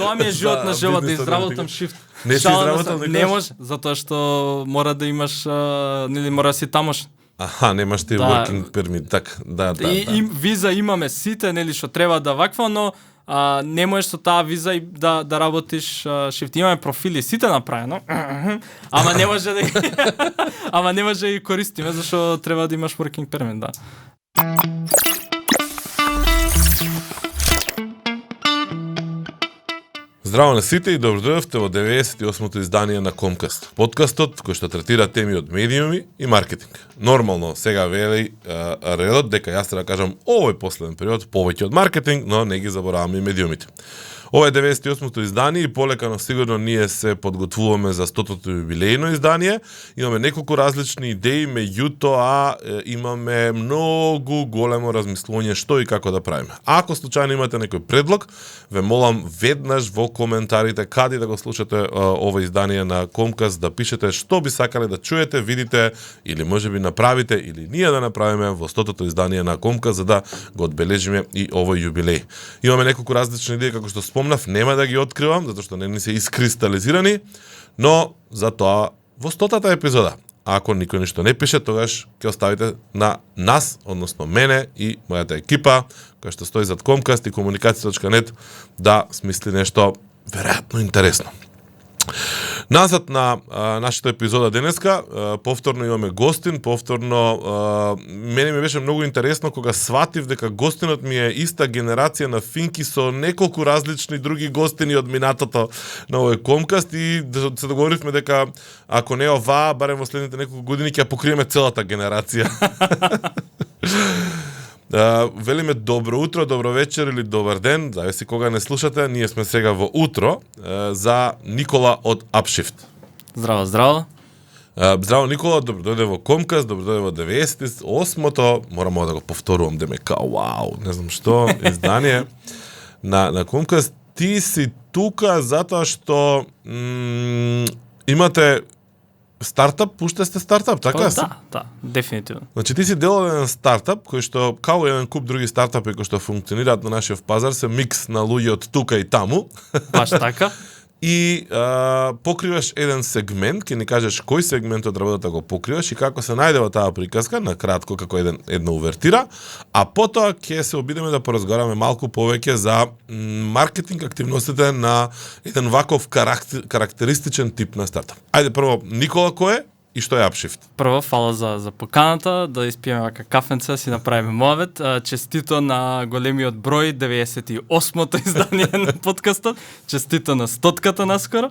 тоа ми е живот на живот, да изработам шифт. Не си изработал никогаш? Не може, затоа што мора да имаш, нели мора да си тамошен. Аха, немаш ти working permit, така, да. И виза имаме сите, нели, што треба да ваква, но не можеш со таа виза и да работиш шифт. Имаме профили сите направено, ама не може да ама не може да ги користиме, зашто треба да имаш working permit, да. Здраво на сите и добродојавте во 98-то издание на Комкаст. Подкастот кој што третира теми од медиуми и маркетинг. Нормално, сега вели редот дека јас треба да кажам овој последен период повеќе од маркетинг, но не ги забораваме и медиумите. Ова е 98-то издание и полека, но сигурно ние се подготвуваме за 100-то юбилејно издание. Имаме неколку различни идеи, меѓутоа имаме многу големо размислување што и како да правиме. Ако случајно имате некој предлог, ве молам веднаш во коментарите каде да го слушате ова издание на Комкаст, да пишете што би сакале да чуете, видите или можеби направите или ние да направиме во 100-то издание на Комкаст за да го одбележиме и овој юбилеј. Имаме неколку различни идеи, како што спомнав, нема да ги откривам, затоа што не се искристализирани, но затоа во 100-та епизода, ако никој ништо не пише, тогаш ќе оставите на нас, односно мене и мојата екипа, која што стои зад Комкаст и комуникација.нет, да смисли нешто веројатно интересно. Назад на нашата епизода денеска, повторно имаме гостин, мене ми беше многу интересно кога сватив дека гостинот ми е иста генерација на Финки со неколку различни други гостини од минатото на овој Комкаст и се договоривме дека ако не ова, барем во следните неколку години ќе покриеме целата генерација. Велиме добро утро, добро вечер или добар ден, зависи кога не слушате. Ние сме сега во утро за Никола од Upshift. Здраво, здраво. Здраво Никола, добро дојде во Комкаст, добро дојде во 98-то. Морам да го повторувам да ме као вау, не знам што, издание на Комкаст. Ти си тука затоа што имате стартап, уште сте стартап, така? Да, дефинитивно. Значи ти си дел од еден стартап кој што као еден куп други стартапи кои што функционираат на нашиот пазар се микс на луѓе од тука и таму. Баш така. И покриваш еден сегмент, ќе ни кажеш кој сегмент од работата го покриваш и како се најде во таа приказка, на кратко како една увертира, а потоа ќе се обидеме да поразговараме малку повеќе за маркетинг активностите на еден ваков карактеристичен тип на стартап. Ајде прво, Никола кој е и што е Upshift? Прво, фала за поканата, да испиеме вака кафенца, си направиме мовет. Честито на големиот број, 98-то издание на подкастот. Честито на 100-ката наскоро.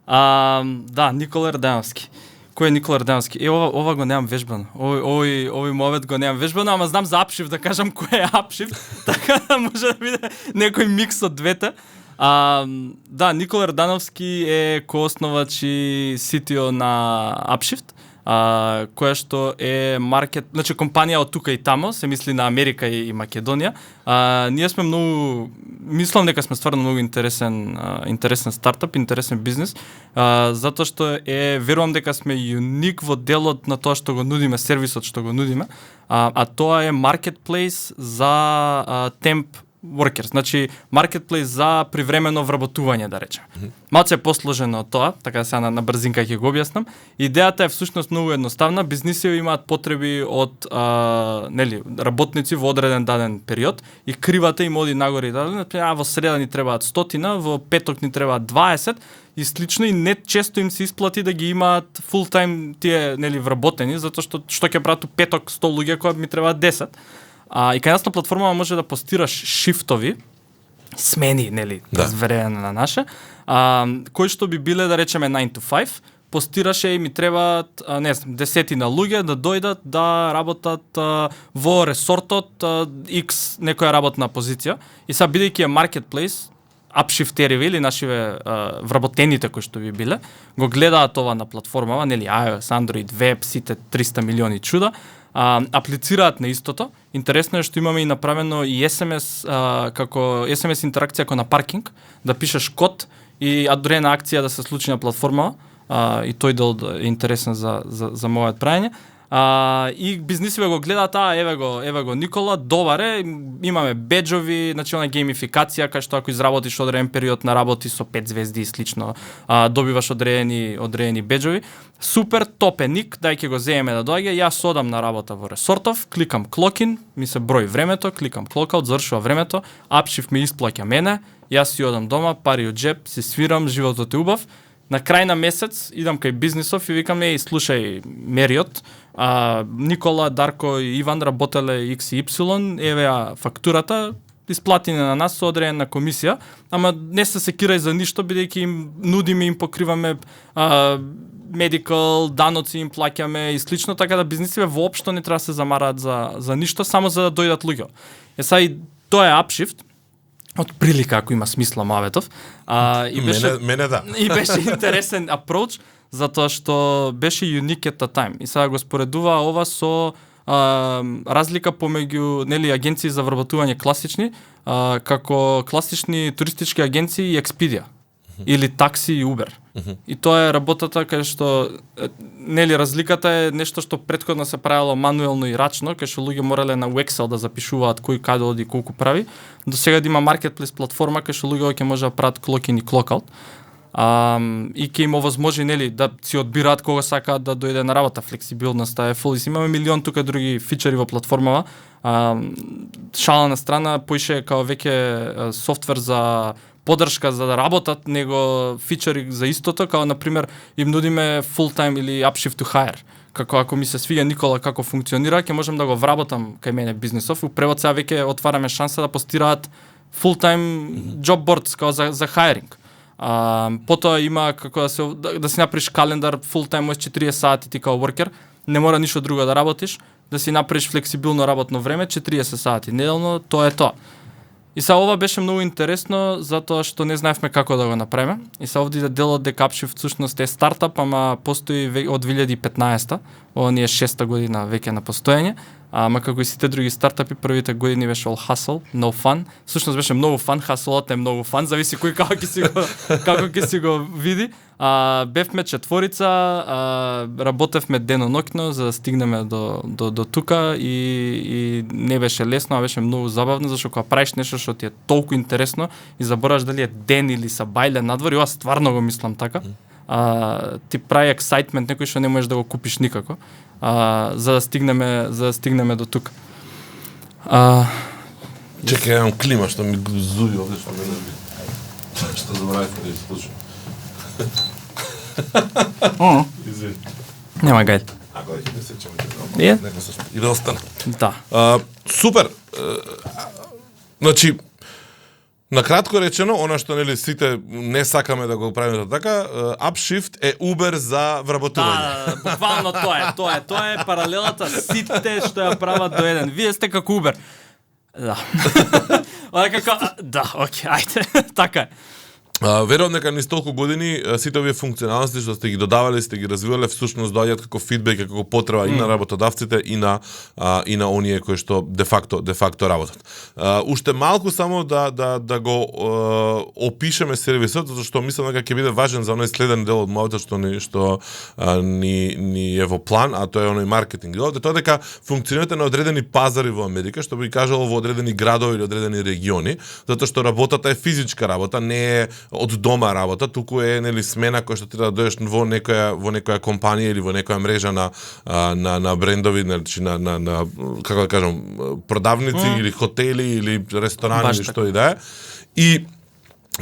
Да, Никола Рдановски. Кој е Никола Рдановски? Ова го немам вежбано. Овој мовет го немам вежбано, ама знам за Upshift, да кажам кој е Upshift, така да може да биде некој микс од двете. Да, Никола Рдановски е коосновач и CTO на Upshift, која што е значи компанија од тука и тамо, се мисли на Америка и Македонија. Ние сме мислам дека сме стварно многу интересен стартап, интересен бизнес, затоа што верувам дека сме юник во делот на тоа што го нудиме, сервисот што го нудиме, а тоа е маркетплейс за темп workers, значи маркетплейс за привремено вработување, да речем. Малце е посложено од тоа, така сега на брзинка ќе го објаснам. Идејата е всушност многу едноставна. Бизнисите имаат потреби од работници во одреден даден период и кривата им оди нагоре и даден. Во среда ни требаат 100, во петок ни требаат 20 и слично, и не често им се исплати да ги имаат фул тајм тие вработени, затоа што ќе прават петок 100 луѓе кога ми требаат 10. И кај нас на платформа може да постираш шифтови, смени, разверено на наше, кои што би биле, да речеме, 9 to 5, постираше и ми требаат, десетина луѓе да дојдат да работат во ресортот X некоја работна позиција. И сега, бидејќи е маркетплейс, апшифтериви или нашиве вработените кои што би биле, го гледаат ова на платформава, iOS, Android, Web, сите 300 милиони чуда, аплицираат на истото. Интересно е што имаме и направено и SMS, како SMS интеракција како на паркинг, да пишеш код и одредена акција да се случи на платформава, и тој дел е интересен за мојот праење. И бизнисиве го гледаат, еве го Никола, добар е, имаме беџови, значи она геймификација, кај што ако изработиш одреден период на работи со 5 звезди и слично, добиваш одредени беџови. Супер, топ е ник, дај ќе го земеме да доаѓа, јас одам на работа во Ресортов, кликам клокин, ми се брои времето, кликам клокаут, завршува времето, Апшифт ми исплаќа мене, јас си одам дома, пари од джеб, си свирам, животот е убав. На крај на месец идам кај бизнисов и викам, слушај, Мериот, Никола, Дарко и Иван работеле X и Y, еве фактурата, исплатени на нас со одредена комисија, ама не се секирај за ништо, бидејќи им нудиме, им покриваме медикал, даноци им плаќаме и слично, така да бизнисиве воопшто не треба да се замараат за ништо, само за да дојдат луѓе. Сега и тоа е Апшифт, од прилика ако има смисла Маветов. И беше мене да. И беше интересен approach, затоа што беше unique at the time. И сега го споредува ова со разлика помеѓу агенции за вработување класични, како класични туристички агенции и Expedia. Или такси и Uber. И тоа е работата кај што разликата е нешто што претходно се правело мануелно и рачно, кај што луѓе морале на Excel да запишуваат кој каде оди колку прави. До сега да има маркетплейс платформа кај што луѓе ќе може да прават клокин и клокаут. И ќе им овозможи да си одбираат кога сакаат да дојде на работа. Флексибилноста е фул. Имаме милион тука други фичери во платформава. Шала на страна, поише као веќе софтвер за поддршка за да работат, него фичери за истото, као например им нудиме full time или Upshift to hire. Како ако ми се свиѓа Никола како функционира, ќе можам да го вработам кај мене бизнисов. У превод сега веќе отвараме шанса да постираат full time job boards као за hiring. Потоа има како да си направиш календар full time од 40 сати ти као worker, не мора ништо друго да работиш, да си направиш флексибилно работно време, 40 сати неделно, тоа е тоа. И сега ова беше многу интересно, затоа што не знаевме како да го направиме. И сега овде делот дека Апшифт всушност е стартап, ама постои од 2015-та. Ова ни е 6-та година веќе на постоење. Ама како и сите други стартапи, првите години беше all hustle, no fun. Всушност беше многу фан, хасолот е многу фан, зависи кој како ќе си го види. Бевме четворица, работевме дено-ноќно за да стигнеме до тука и не беше лесно, а беше многу забавно, зашто кога правиш нешто што ти е толку интересно и забораваш дали е ден или са бајле надвор, и ова стварно го мислам така. Ти прави ексајтмент некој што не можеш да го купиш никако, за да стигнеме до тука. Чекај, имам клима што ми зуди овде што ме нерви. Што забравив да изслушам. Извини. Нема гајд. Ако ќе не се чуме. Нека се и да остане. Да. Супер. Значи на кратко речено, она што сите не сакаме да го правиме така, Апшифт е Uber за вработување. Да, буквално тоа е паралелата, сите што ја прават до еден. Вие сте како Uber. Да. Да, окей, ајде, така е. Верувам дека низ толку години сите овие функционалности што сте ги додавале, сте ги развивале, всушност доаѓаат како фидбек, како потреба и на работодавците и на оние кои што де факто работат. Уште малку само да го опишеме сервисот, затоа што мислам дека ќе биде важен за оној следен дел од моето што ни е во план, а тоа е оној маркетинг делот, тоа дека функционирате на одредени пазари во Америка, што би кажало во одредени градови или одредени региони, затоа што работата е физичка работа, не е од дома работа, туку е смена која што треба да дојдеш во некоја компанија или во некоја мрежа на брендови, значи на како да кажам, продавници или хотели или ресторани или што и да е. И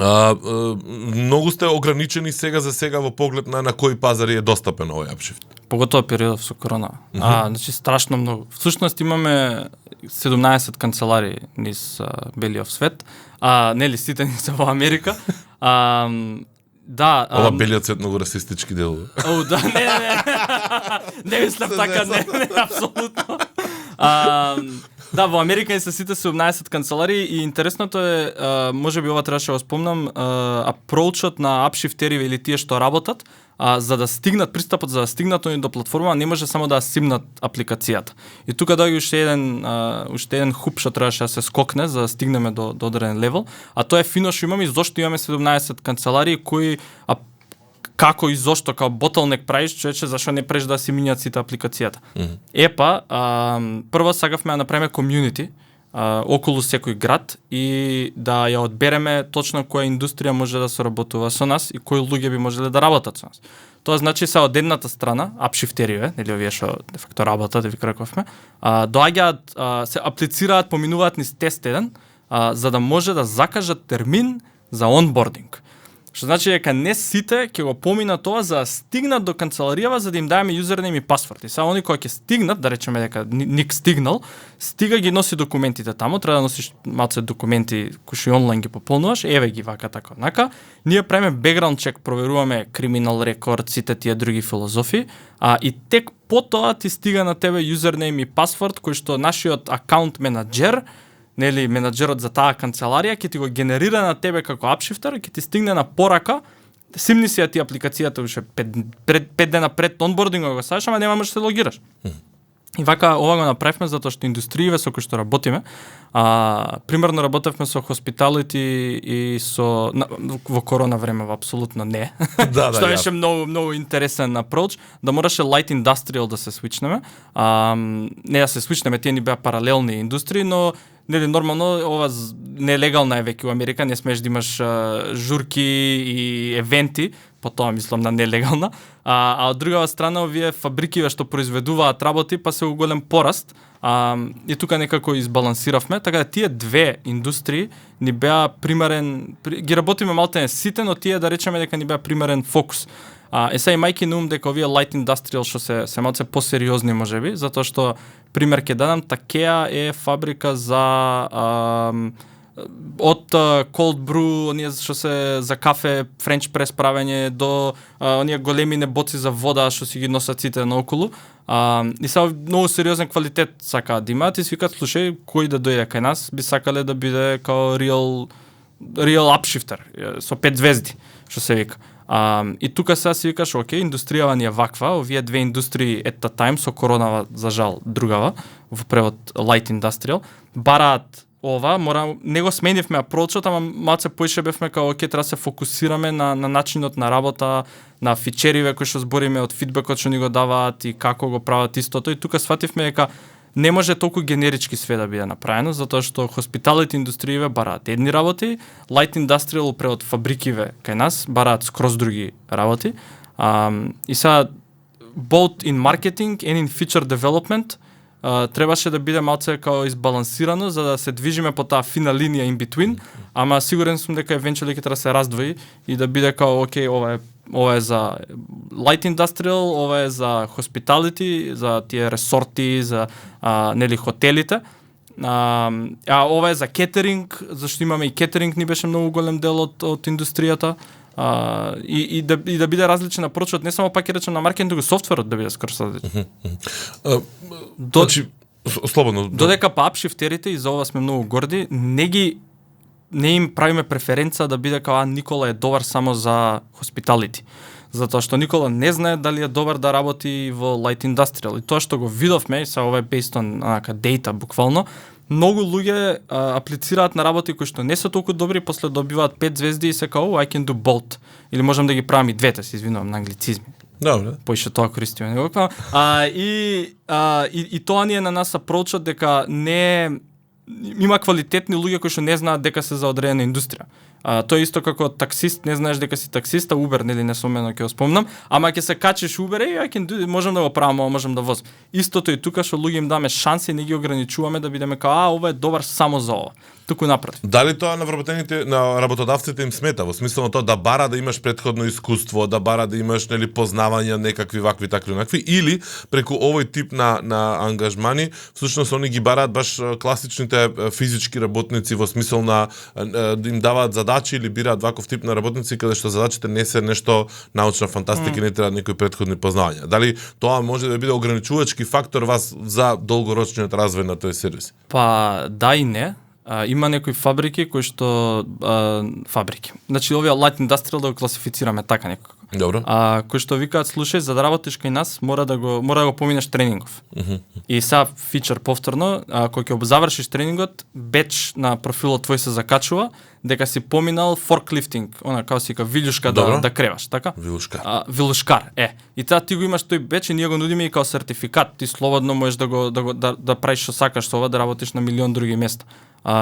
многу сте ограничени сега за сега во поглед на кој пазари е достапен овој Апшифт. Поготово периодов со корона. Значи страшно многу. Всушност имаме 17 канцелари низ белиот свет. Сите не се во Америка. Да. Ова белиот свет многу расистички делува. Да, не мислам така, не, апсолутно. Да, во Америка не се сите 17 канцелари и интересното е, можеби ова требаше да го спомнам, апроучот на апшифтериве или тие што работат, за да стигнат пристапот, за да стигнат они до платформа, не може само да симнат апликацијата. И тука доаѓа уште еден хуп што требаше да се скокне за да стигнеме до одреден левел, а тоа е фино што имаме и зошто имаме 17 канцелари кои како и зошто као bottleneck правиш, човече, зашо не преш да си минјат сите апликацијата. Епа, прво сакавме да направиме community околу секој град и да ја одбереме точно која индустрија може да соработува со нас и кои луѓе би можеле да работат со нас. Тоа значи се од едната страна, апшифтериве, нели овие што де факто работат, да ви краковме, доаѓаат, се аплицираат, поминуваат низ тест еден, за да може да закажат термин за онбординг. Што значи дека не сите ќе го поминат тоа за да стигнат до канцеларијава за да им даеме юзернейм и пасворд. И сега они кои ќе стигнат, да речеме дека ник стигнал, стига ги носи документите таму, треба да носиш малце документи кои што онлайн ги пополнуваш, еве ги вака така однака. Ние правиме бекграунд чек, проверуваме криминал рекорд, сите тие други филозофии, и тек потоа ти стига на тебе юзернейм и пасворд кој што нашиот акаунт менаџер, нели менаџерот за таа канцеларија ќе ти го генерира на тебе како апшифтер и ќе ти стигне на порака. Симни си ја ти апликацијата уште 5 дена пред онбордингот го ставиш, ама нема можеш да се логираш. И вака ова го направивме затоа што индустрииве со кои што работиме, примерно работевме со hospitality и со во корона време апсолутно не. Што беше многу интересен approach, да мораше light industrial да се свичнеме. Не да се свичнеме, тие ни беа паралелни индустрии, но нели нормално ова нелегална е веќе во Америка, не смееш да имаш журки и евенти, потоа мислам на нелегална. А од другава страна овие фабрикиве што произведуваат работи, па се голем пораст. И тука некако избалансиравме, така да тие две индустрии ни беа примерен, ги работиме малтене сите, но тие да речеме дека ни беа примерен фокус. Сега имајќи на ум дека овие light industrial што се малце посериозни можеби, затоа што пример ќе дадам, Такеа е фабрика за од cold brew, оние што се за кафе, френч прес правење до оние големи боци за вода што си ги носат сите наоколу. И сега многу сериозен квалитет сакаат да имаат и си викаат, слушај, кој да дојде кај нас, би сакале да биде као real upshifter со 5 звезди, што се вика. И тука сега си викаш, окей, индустријава ни е ваква, овие две индустрии at the time, со коронава, за жал, другава, во превод light industrial, бараат ова, не го сменивме апрочот, ама малце поише бевме као, окей, треба се фокусираме на начинот на работа, на фичериве кои што збориме, од фидбекот што ни го даваат и како го прават истото. И тука свативме дека не може толку генерички све да биде направено, затоа што hospitality индустрииве бараат едни работи, light industrial пред фабрикиве кај нас бараат скроз други работи. И сега both in marketing and in feature development требаше да биде малце као избалансирано за да се движиме по таа фина линија in between, ама сигурен сум дека eventually ќе треба да се раздвои и да биде као окей, ова е за light industrial, ова е за hospitality, за тие ресорти, за нели хотелите. Ова е за кетеринг, зашто имаме и кетеринг, ни беше многу голем дел од индустријата. И да биде различен апрочот, не само пак ќе речем на маркетингот, софтверот да биде скроз различен. Слободно. Додека па апшифтерите, и за ова сме многу горди, не им правиме преференца да биде као Никола е добар само за hospitality. Затоа што Никола не знае дали е добар да работи во light industrial. И тоа што го видовме, са ова е based on data буквално, многу луѓе аплицираат на работи кои што не се толку добри, после добиваат 5 звезди и се као I can do both. Или можам да ги правам и двете, се извинувам на англицизми. Добре. Поише тоа користиме него. И тоа ни е на нас апрочот дека не има квалитетни луѓе кои што не знаат дека се за одредена индустрија. Тоа е исто како таксист, не знаеш дека си таксист, Uber, нели не сумено ќе го спомнам, ама ќе се качиш Uber и можам да го правам, можам да возам. Истото и тука што луѓе им даме шанси, не ги ограничуваме да бидеме као ова е добар само за ова. Туку напротив. Дали тоа на вработените, на работодавците им смета, во смисло на тоа да бара да имаш претходно искуство, да бара да имаш нели познавања некакви вакви такви онакви, или преку овој тип на ангажмани, всушност они ги бараат баш класичните физички работници во смисол на да им даваат задачи или бираат ваков тип на работници каде што задачите не се нешто научна фантастика и не треба некои претходни познавања. Дали тоа може да биде ограничувачки фактор вас за долгорочниот развој на тој сервис? Па да и не. Има некои фабрики кои што фабрики. Значи овие light industrial да го класифицираме така некако. Добро. Кои што викаат, слушај, за да работиш кај нас, мора да го поминеш тренингов. И сега фичер повторно, кога ќе завршиш тренингот, беч на профилот твој се закачува дека си поминал forklifting, она како си вилјушка да креваш, така? Вилушкар. Вилушкар, И таа ти го имаш тој беч и ние го нудиме и као сертификат. Ти слободно можеш да правиш што сакаш со ова, да работиш на милион други места.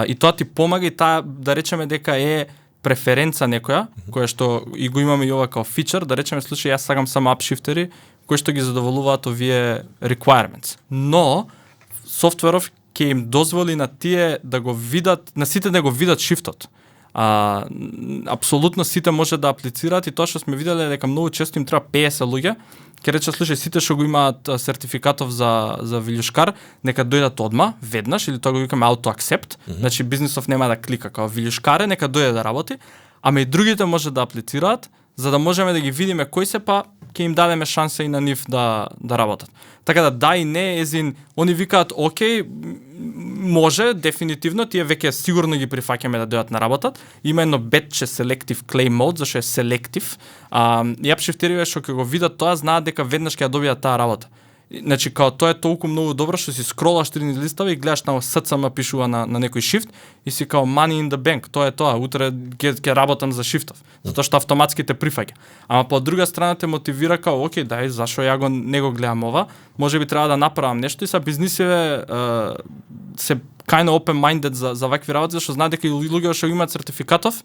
И тоа ти помага и таа, да речеме дека е преференца некоја, која што и го имаме и ова као фичер, да речеме, слушај, јас сакам само апшифтери кои што ги задоволуваат овие requirements. Но софтверов ќе им дозволи на тие да го видат, на сите да го видат шифтот. Апсолутно сите може да аплицираат и тоа што сме виделе дека многу често им треба 50 луѓе. Ке рече, слушај, сите што го имаат сертификатов за вилјушкар, нека дојдат одма, веднаш, или тоа го викаме auto accept, значи бизнисов нема да клика као вилјушкаре, нека дојде да работи, ама и другите може да аплицираат, за да можеме да ги видиме кои се, па ќе им дадеме шанса и на нив да работат. Така да и не, они викаат, окей, може, дефинитивно, тие веќе сигурно ги прифаќаме да дојдат на работат. Има едно бетче selective claim mode, зашто е селектив. И апшифтериве што ќе го видат тоа, знаат дека веднаш ќе ја добијат таа работа. Значи, као тоа е толку многу добро што си скролаш три листави и гледаш на СЦМ пишува на некој шифт и си као money in the bank, тоа е тоа, утре ќе работам за шифтов, затоа што автоматски те прифаќа. Ама по друга страна те мотивира као, окей, дај, зашо ја не го гледам ова, можеби треба да направам нешто и са бизнисиве се kind of open-minded за вакви работи, зашто знаат дека и луѓе што имаат сертификатов,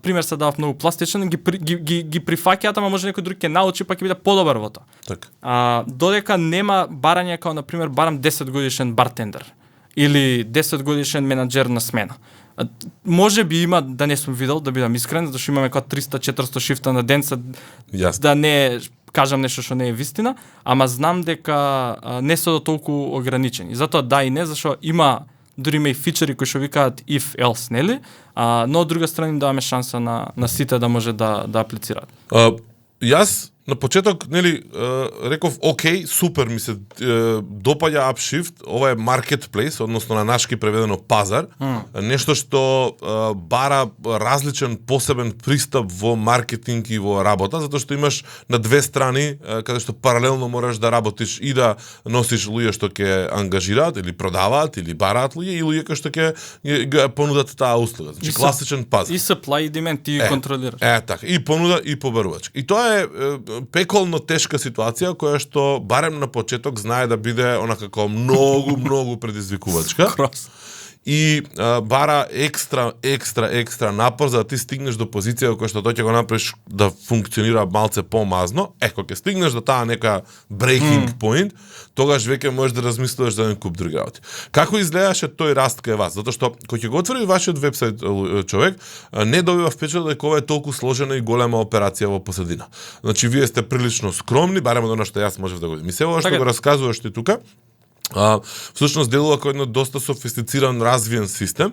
пример се дава многу пластичен, ги прифаќаат, ама може некој друг ќе научи, па ќе биде подобар во тоа. Така. Додека нема барање као, например, барам 10 годишен бартендер или 10 годишен менаџер на смена. Може би има, да не сум видел, да бидам искрен, затоа што имаме као 300-400 шифта на ден, да не кажам нешто што не е вистина, ама знам дека не се до толку ограничени. Затоа и не, зашто има дури има и фичери кои што викаат if else, нели? Но од друга страна им даваме шанса на сите да може да аплицираат. Јас на почеток, нели, реков, окей, супер, ми се допаѓа Upshift, ова е marketplace, односно на нашки преведено пазар, нешто што бара различен посебен пристап во маркетинг и во работа, затоа што имаш на две страни каде што паралелно можеш да работиш и да носиш луѓе што ќе ангажираат или продаваат или бараат луѓе и луѓе кои што ќе понудат таа услуга. Значи класичен пазар. И supply и demand ти контролираш. Така, и понуда и побарувач. И тоа е пеколно тешка ситуација која што барем на почеток знае да биде онака како многу предизвикувачка. И бара екстра напор за да ти стигнеш до позиција која што тој ќе го направиш да функционира малце помазно. Кога ќе стигнеш до таа нека breaking point, тогаш веќе можеш да размислуваш за еден куп други работи. Како изгледаше тој раст кај вас? Затоа што кога ќе го отвори вашиот вебсайт човек, не добива впечаток дека ова е толку сложена и голема операција во посредина. Значи вие сте прилично скромни, барем од она што јас можев да го видам. И се ова што го расказуваш ти тука, всушност делува како едно доста софистициран, развиен систем,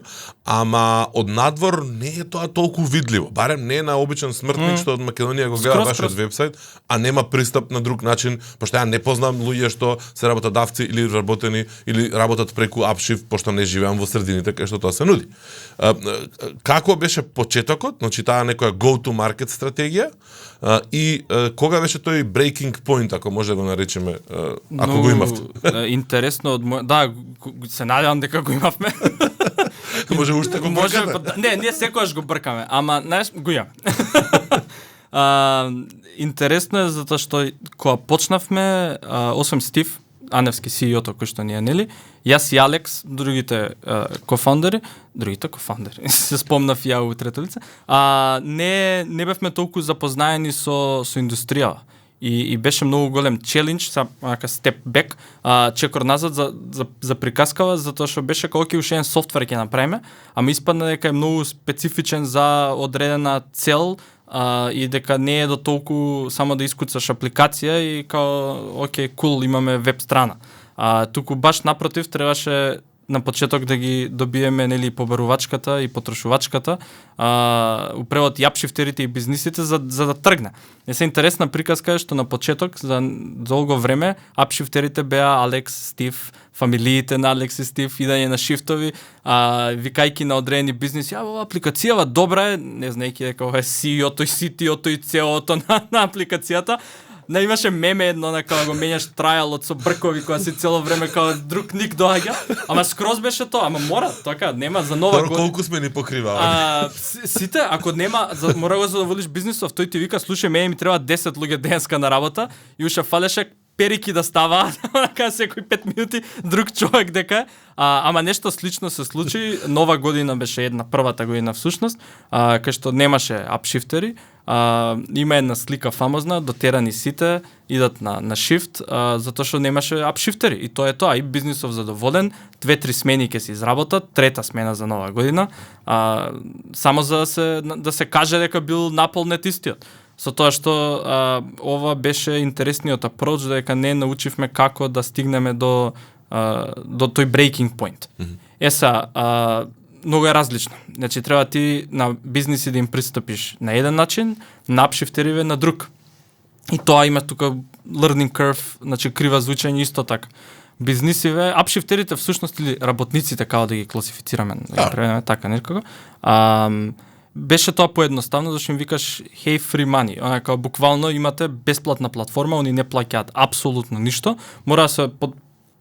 ама од надвор не е тоа толку видливо. Барем не е на обичен смртник што од Македонија го гледа вашиот вебсайт, а нема пристап на друг начин, пошто ја не познам луѓе што се работодавци или работени или работат преку Upshift, пошто не живеам во средините кај што тоа се нуди. Како беше почетокот, значи таа некоја go to market стратегија, и кога беше тој breaking point, ако може да го наречеме, ако го имавте? Интересно од се надевам дека го имавме. Може уште го бркате? Не секогаш го бркаме, ама знаеш, го имаме. Интересно е затоа што кога почнавме, освен Стив, Аневски CEO-то кој што ни е, нели? Јас и Алекс, другите кофаундери, се спомнав ја у трето лице, не бевме толку запознаени со индустријава. И беше многу голем челендж, степ бек, чекор назад за приказкава, затоа што беше како уште еден софтвер ќе направиме, ама испадна дека е многу специфичен за одредена цел, и дека не е до толку само да искуцаш апликација и као, окей, кул, имаме веб страна. Туку баш напротив требаше на почеток да ги добиеме нели побарувачката и потрошувачката, у превод и апшифтерите и бизнисите за да тргне. Се интересна приказка што на почеток за долго време апшифтерите беа Алекс, Стив, фамилиите на Алекс и Стив, идање на шифтови, викајки на одредени бизниси, ова апликацијава добра е, не знаејќи дека ова е CEO-то и CTO-то и CEO-то на апликацијата. Не имаше меме едно на кога го менјаш трајалот со бркови која си цело време кога друг ник доаѓа, ама скроз беше тоа, ама мора, така, нема за нова година. Колку сме ни покривали. Сите, ако нема, мора го задоволиш бизнисов, тој ти вика, слушај, мене ми треба 10 луѓе денеска на работа и уште фалеше перики да става, така секој 5 минути друг човек дека ама нешто слично се случи. Нова година беше првата година всушност, кај што немаше апшифтери. Има една слика фамозна, дотерани сите идат на шифт, затоа што немаше апшифтери и тоа е тоа, и бизнисов задоволен, 2-3 смени ќе се изработат, трета смена за нова година, само за да се каже дека бил наполнет истиот. Со тоа што ова беше интересниот апроч, дека не научивме како да стигнеме до тој breaking point. Многу е различно. Значи треба ти на бизниси да им пристапиш на еден начин, на апшифтериве на друг. И тоа има тука learning curve, значи крива звучење исто така. Бизнисиве, апшифтерите всушност или работниците, како да ги класифицираме, да ги преведеме така некако. Беше тоа поедноставно, зашто им викаш hey free money, онака буквално имате бесплатна платформа, они не плаќаат апсолутно ништо, мора да се под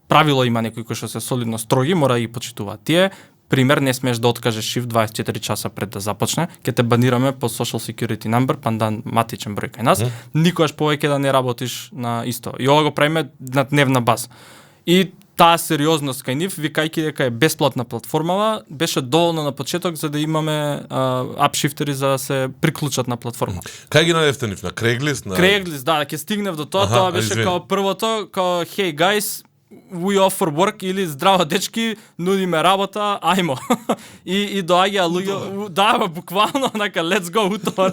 правило има некои кои што се солидно строги, мора да ги почитуваат тие. Пример, не смееш да откажеш шифт 24 часа пред да започне, ќе те банираме по social security number, пандан матичен број кај нас, никогаш повеќе да не работиш на исто. И ова го правиме на дневна база. И таа сериозност кај нив, викајќи дека е бесплатна платформава, беше доволно на почеток за да имаме апшифтери за да се приклучат на платформа. Кај ги најдевте нив? На Craigslist? Craigslist, да, ќе стигнев до тоа, тоа беше као првото, као hey guys, we offer work или здраво дечки, нудиме работа, ајмо. и доаѓа луѓе, да, буквално, онака, let's go, утвор.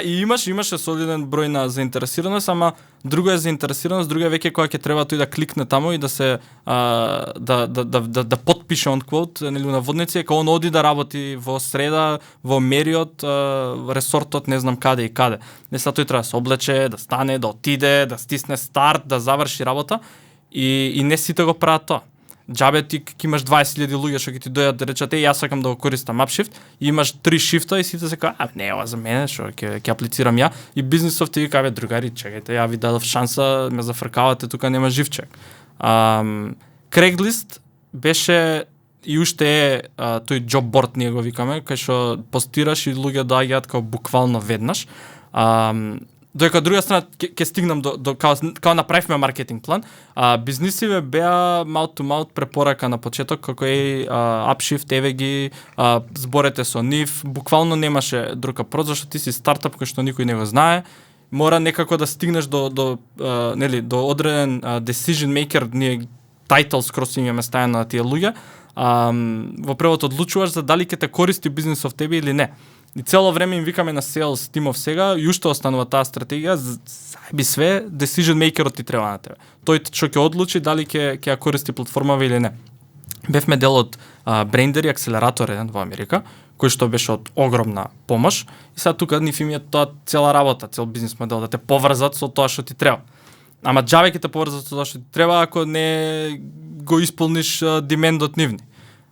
И имаше солиден број на заинтересираност, ама друго е заинтересираност, друго е веќе која ќе треба тој да кликне таму и да се да подпише on quote, нели на водници, кога он оди да работи во среда, во Мериот, ресортот, не знам каде и каде. Не са тој треба да се облече, да стане, да отиде, да стисне старт, да заврши работа. И не сите го прават тоа. Џабе ти ќе имаш 20.000 луѓе што ќе ти дојдат да речат јас сакам да го користам апшифт, и имаш 3 шифта и сите се кажа не ова за мене, што ќе аплицирам ја, и бизнисов ти вика другари, чекајте, ја ви дадов шанса, ме зафркавате, тука нема живчек. Craigslist беше и уште е тој job board, ние го викаме, кај што постираш и луѓе доаѓаат као буквално веднаш. Додека друга страна ќе стигнам до као направивме маркетинг план, бизнисиве беа mouth to mouth препорака на почеток, како е апшифт, еве ги, зборете со нив, буквално немаше друг апроч, зашто ти си стартап кој што никој не го знае, мора некако да стигнеш до одреден decision maker, ние тайтл скроз им имаме стајано на тие луѓе, во превод одлучуваш за дали ќе те користи бизнисов тебе или не. И цело време им викаме на sales тимов сега, и уште останува таа стратегија, зајби све, decision makerот ти треба на тебе. Тој што ќе одлучи дали ќе ја користи платформава или не. Бевме дел од Braindery акселератор еден во Америка, кој што беше од огромна помош, и сега тука нив им е тоа цела работа, цел бизнис модел, да те поврзат со тоа што ти треба. Ама џабе ќе те поврзат со тоа што ти треба ако не го исполниш демендот нивни.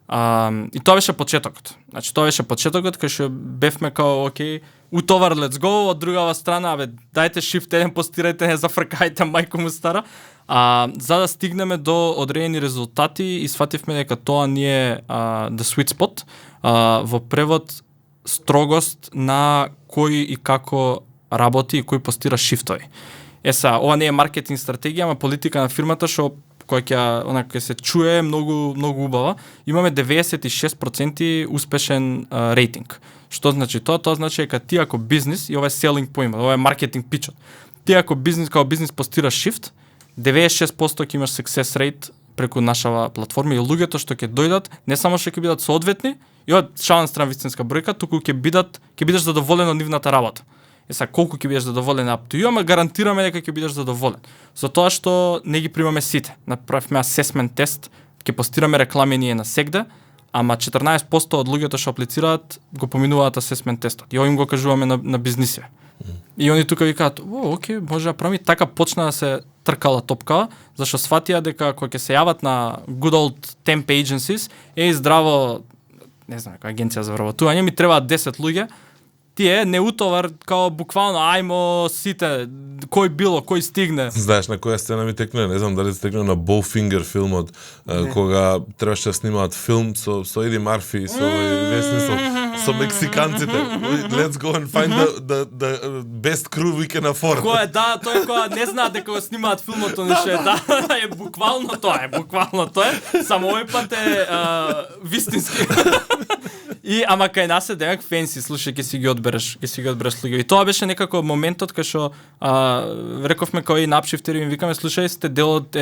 И тоа беше почетокот. Значи тоа беше почетокот кај што бевме као окей, утовар let's go, од другава страна дајте shift еден, постирајте, не зафркајте мајко му стара. За да стигнеме до одредени резултати и свативме дека тоа ни е the sweet spot, во превод строгост на кој и како работи и кој постира шифтови. Ова не е маркетинг стратегија, ама политика на фирмата што која ќе се чуе многу убава. Имаме 96% успешен рейтинг. Што значи тоа? Тоа значи дека ти ако бизнис, и ова е selling point, ова е маркетинг пичот. Ти ако бизнис постираш шифт, 96% ќе имаш success rate преку нашава платформа и луѓето што ќе дојдат, не само што ќе бидат соодветни, и од шална страна вистинска бројка, туку ќе бидеш задоволен од нивната работа. Колку ќе бидеш задоволен up to you, ама гарантираме дека ќе бидеш задоволен. За тоа што не ги примаме сите. Направивме assessment тест, ќе постираме реклами ние на сегде, ама 14% од луѓето што аплицираат го поминуваат асесмент тестот. И овим го кажуваме на бизнисите. И они тука викаат, окей, може да правим. Така почна да се тркала топкава, зашто сватија дека кога ќе се јават на good old temp agencies, здраво, не знам, нека агенција за вработување, ми требаат 10 луѓе, тие не утовар као буквално ајмо сите, кој било, кој стигне. Знаеш на која сцена ми текнува? Не знам дали се текнува на Bowfinger филмот, кога требаше да снимаат филм со Еди Марфи, со со мексиканците. Let's go and find the best crew we can afford. Кој тој која не знаат дека го снимаат филмот, е буквално тоа. Само овој пат е вистински. И ама кај нас е демек фенси, слушај, ќе си ги одбереш луѓе. И тоа беше некако моментот кај што рековме кои на апшифтери им викаме, слушај, сте дел од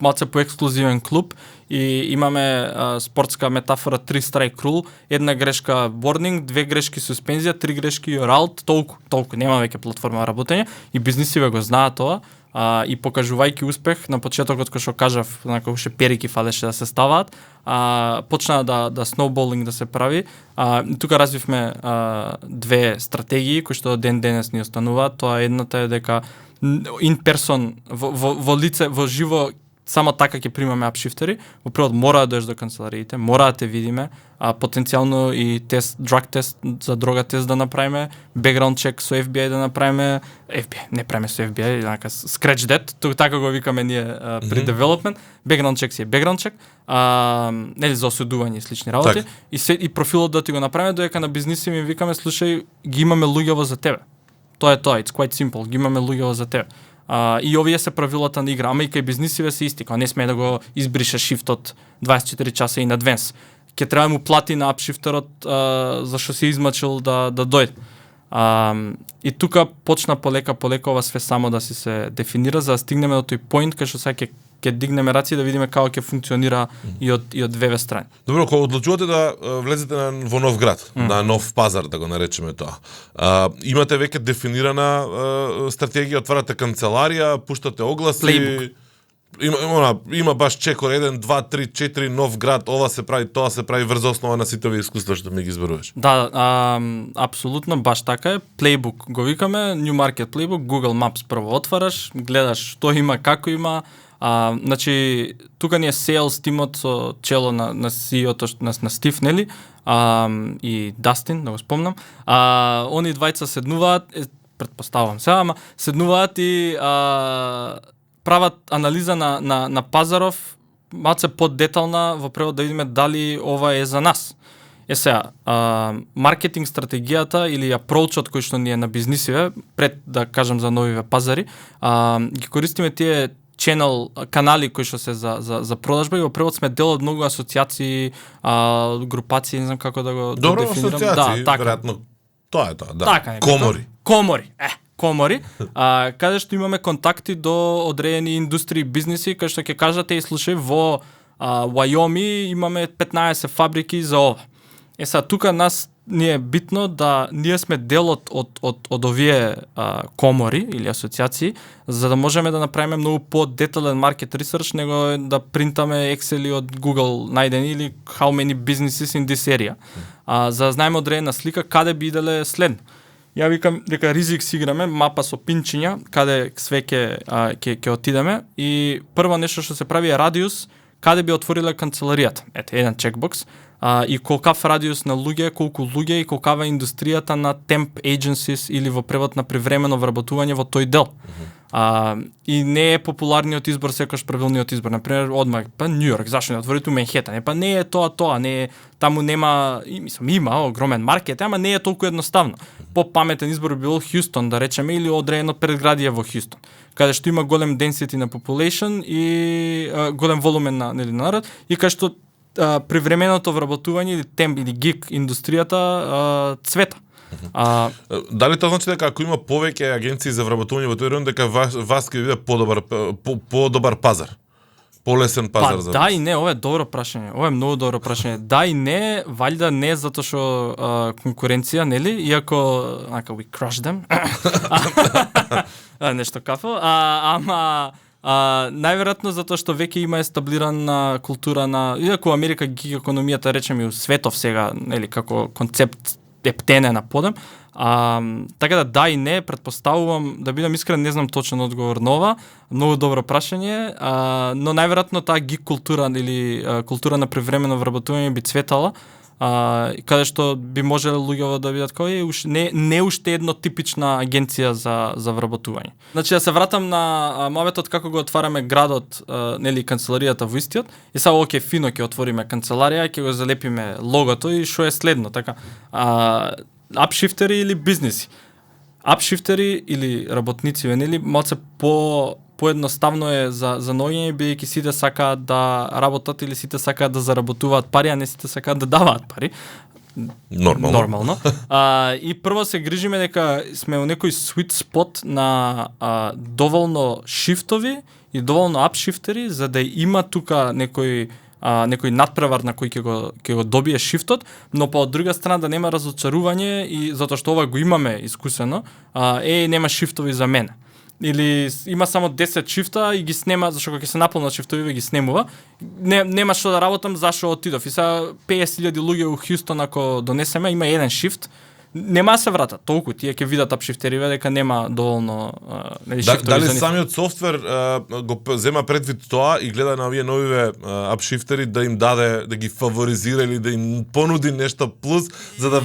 малце поексклузивен клуб и имаме спортска метафора 3 strike rule, една грешка warning, 2 грешки суспензија, 3 грешки you're out, толку нема веќе платформа за работење и бизнисиве го знаат тоа. И покажувајќи успех на почетокот кој што кажав, онака уште перики фалеше да се ставаат, почна да snowballing да се прави. Тука развивме две стратегии кои што ден денес ни остануваат. Тоа едната е дека in person во лице, во живо, само така ќе примаме апшифтери. Во првот мора да дојдеш до канцелариите, мора да те видиме, потенцијално и drug тест за дрога тест да направиме, background check со FBI да направиме, не правиме со FBI, однака scratch that, така го викаме ние при development, background check си е background check, нели за осудување и слични работи, и профилот да ти го направиме, додека на бизниси ми викаме, слушај, ги имаме луѓево за тебе. Тоа е тоа, it's quite simple, ги имаме луѓево за тебе. И овие се правилата на игра, ама и кај бизнисиве се исти, не смее да го избрише шифтот 24 часа in advance. Ќе треба да му плати на апшифтерот зашто се измачил да дојде. И тука почна полека ова све само да си се дефинира, за да стигнеме до тој поинт кај што сега ќе дигнеме раци да видиме како ќе функционира и од две страни. Добро, кога одлучувате да влезете во нов град, на нов пазар, да го наречеме тоа, имате веќе дефинирана стратегија, отварате канцеларија, пуштате огласи... Playbook. Има баш чекор 1, 2, 3, 4 нов град, ова се прави, тоа се прави врз основа на сите овие искуства што ми ги зборуваш. Да, апсолутно баш така е. Playbook го викаме, New Market Playbook, Google Maps прво отвараш, гледаш што има, како има. Значи, тука ни е sales тимот со чело на CEO-то на Стив, нели? И Дастин, да го спомнам. Они двајца седнуваат, предпоставувам сега, ама седнуваат и прават анализа на пазаров, малце поддетална во превод да видиме дали ова е за нас. Сега, маркетинг стратегијата или апроучот кој што ни е на бизнисиве, пред да кажам за новиве пазари, ги користиме тие канали кои што се за продажба и во превод сме дел од многу асоциации, групации, не знам како да го дефинирам. Добро, асоциации, веројатно. Тоа е тоа, да. Така, Комори, каде што имаме контакти до одредени индустрии, бизниси, каде што ќе кажате и слушај, во Вајоми имаме 15 фабрики за ова. Сега, тука нас ни е битно да ние сме дел од овие комори или асоциации, за да можеме да направиме многу по-детален маркет ресерч, него да принтаме Excel од Google најдени или how many businesses in this area. За да знаеме одредена слика каде би иделе следно. Ја викам дека ризик си играме, мапа со пинчиња, каде све ќе отидеме и прво нешто што се прави е радиус, каде би отвориле канцеларијата. Ете, еден чекбокс. И колкав радиус на луѓе, колку луѓе и колкава индустријата на temp agencies или во превод на привремено вработување во тој дел. И не е популарниот избор секој правилниот избор. Например, одмах, Нью Йорк, зашто не отворите у Менхетан? Не е тоа, не е, таму нема, има огромен маркет, ама не е толку едноставно. По-паметен избор би бил Хјустон, да речеме, или одредено предградие во Хјустон, каде што има голем density на population и голем волумен на народ, и каде што привременото вработување или темп или гиг индустријата цвета. Дали тоа значи дека ако има повеќе агенции за вработување во тој район, дека вас ќе биде подобар пазар? Полесен пазар за вас? Да и не, ова е добро прашање. Ова е многу добро прашање. Да и не, валјда не затоа што конкуренција, нели? Иако we crush them. Нешто кафо. Ама Најверојатно затоа што веќе има естаблирана култура на, иако Америка гиг економијата, речеме, у светов сега, нели, како концепт е птене на подем. Така да и не, претпоставувам, да бидам искрен, не знам точен одговор на ова, многу добро прашање, но најверојатно таа гиг култура или култура на привремено вработување би цветала, каде што би можеле луѓето да видат кој не уште едно типична агенција за вработување. Значи да се вратам на моветот како го отвараме градот, нели канцеларијата во истиот, и сега оке фино ќе отвориме канцеларија, ќе го залепиме логото и што е следно, така. Апшифтери или бизниси. Апшифтери или работници, нели, малце поедноставно е за ноѓење, бидејќи сите сакаат да работат или сите сакаат да заработуваат пари, а не сите сакаат да даваат пари. Нормално. И прво се грижиме дека сме во некој sweet spot на доволно шифтови и доволно апшифтери, за да има тука некој надпревар на кој ќе го добие шифтот, но по од друга страна да нема разочарување и затоа што ова го имаме искусено, нема шифтови за мене. Или има само 10 шифта и ги снема, зашто кога ќе се наполнат шифтови ги снемува. Нема што да работам, зашто отидов. И сега 50.000 луѓе у Хјустон ако донесеме, има еден шифт. Нема да се вратат толку, тие ќе видат апшифтериве дека нема доволно шифтови. Дали самиот софтвер го зема предвид тоа и гледа на овие новиве апшифтери да им даде, да ги фаворизира или да им понуди нешто плюс за да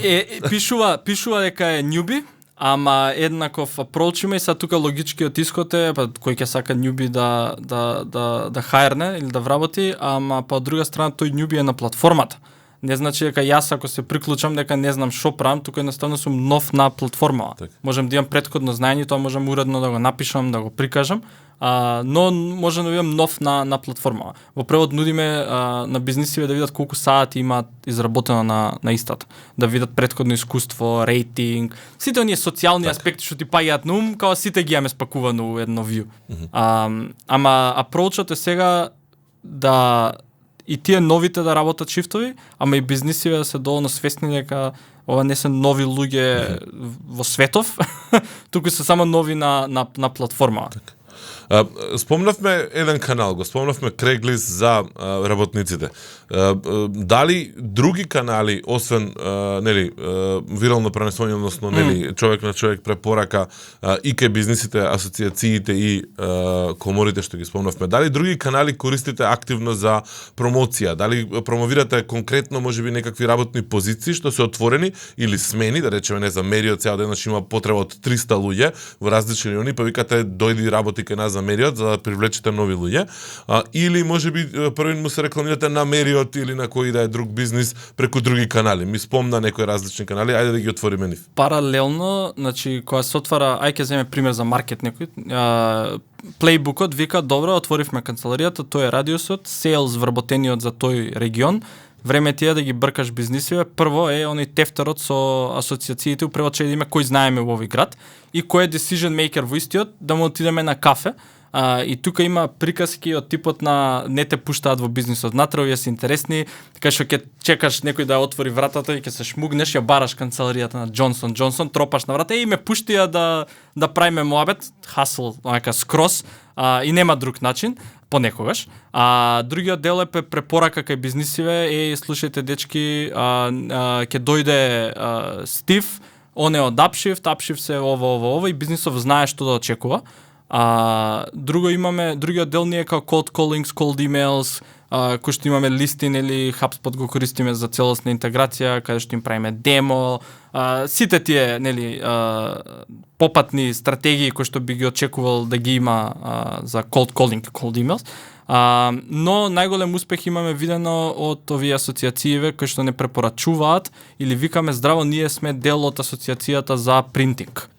пишува дека е нјуби, ама еднаков approach има и са тука логичкиот исход е, кој ќе сака нјуби да хајрне или да вработи, ама по друга страна тој нјуби е на платформата. Не значи дека јас ако се приклучам дека не знам што правам, тука едноставно сум нов на платформава. Так. Можам да имам претходно знаење, тоа можам уредно да го напишам, да го прикажам, но можам да бидам нов на платформава. Во превод нудиме на бизнисиве да видат колку сати имаат изработено на истата, да видат претходно искуство, рейтинг, сите оние социјални аспекти што ти паѓаат на ум, као сите ги имаме спакувано у едно вју. Ама апроучот е сега да и тие новите да работат шифтови, ама и бизнисиве да се доволно свесни дека ова не се нови луѓе во светов, туку се само нови на платформа. Спомнавме еден канал, го спомнавме Craigslist за работниците. Дали други канали, освен вирално пренесување, односно човек на човек препорака и кај бизнисите, асоциациите и коморите што ги спомнавме, дали други канали користите активно за промоција? Дали промовирате конкретно можеби некакви работни позиции што се отворени или смени, да речеме не за Мериот цел денаш има потреба од 300 луѓе во различни райони, па викате дојди работи кај нас за Мериот за да привлечете нови луѓе, или можеби првин му се рекламирате на Мериот или на кој да е друг бизнис преку други канали. Ми спомна некои различни канали, ајде да ги отвориме нив. Паралелно, значи кога се отвара, ќе земе пример за маркет некој, плейбукот вика добро, отворивме канцеларијата, тој е радиусот, sales вработениот за тој регион. Време ти е да ги бркаш бизнисиве. Прво е оној тефтерот со асоциациите, превод че име кој знаеме во овој град и кој е decision maker во истиот, да му отидеме на кафе. И тука има приказки од типот на не те пуштаат во бизнисот натре, овие се интересни, така што ќе чекаш некој да отвори вратата и ќе се шмугнеш, ја бараш канцеларијата на Джонсон, тропаш на врата и ме пуштија да правиме моабет, хасл, онака скрос, и нема друг начин понекогаш. Другиот дел е препорака кај бизнисиве, слушајте дечки, ќе дојде Стив, он е од Апшифт се ова и бизнисов знае што да очекува. Другиот дел ни е како cold callings, cold emails, кој што имаме LinkedIn или HubSpot го користиме за целосна интеграција, каде што им правиме демо, сите тие попатни стратегии кои што би ги очекувал да ги има за cold calling, cold emails. Но најголем успех имаме видено од овие асоциацииве кои што не препорачуваат или викаме здраво, ние сме дел од асоциацијата за принтинг.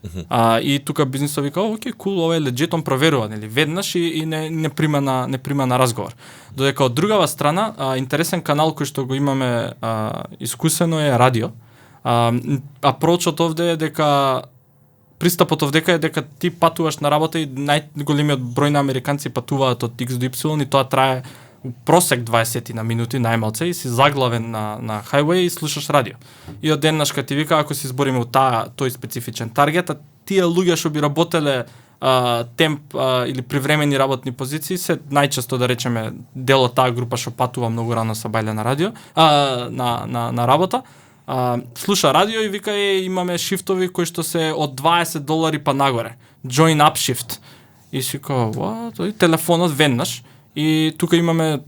И тука бизнисот вика, окей, кул, ова е легит, он проверува, нели, веднаш и не прима на разговор. Додека од другава страна, интересен канал кој што го имаме искусено е радио. Апрочот овде е дека пристапот овдека е дека ти патуваш на работа и најголемиот број на американци патуваат од X до Y и тоа трае просек 20 на минути најмалце и си заглавен на хајвеј и слушаш радио. И од деннашка ти вика ако си избориме тој специфичен таргет, а тие луѓе што би работеле темп или привремени работни позиции се најчесто да речеме дел од таа група што патува многу рано са бајле на радио, на работа. Слуша радио и вика имаме шифтови кои што се од $20 па нагоре. Join up shift. И си кажа, what? И телефонот веднаш. И тука имаме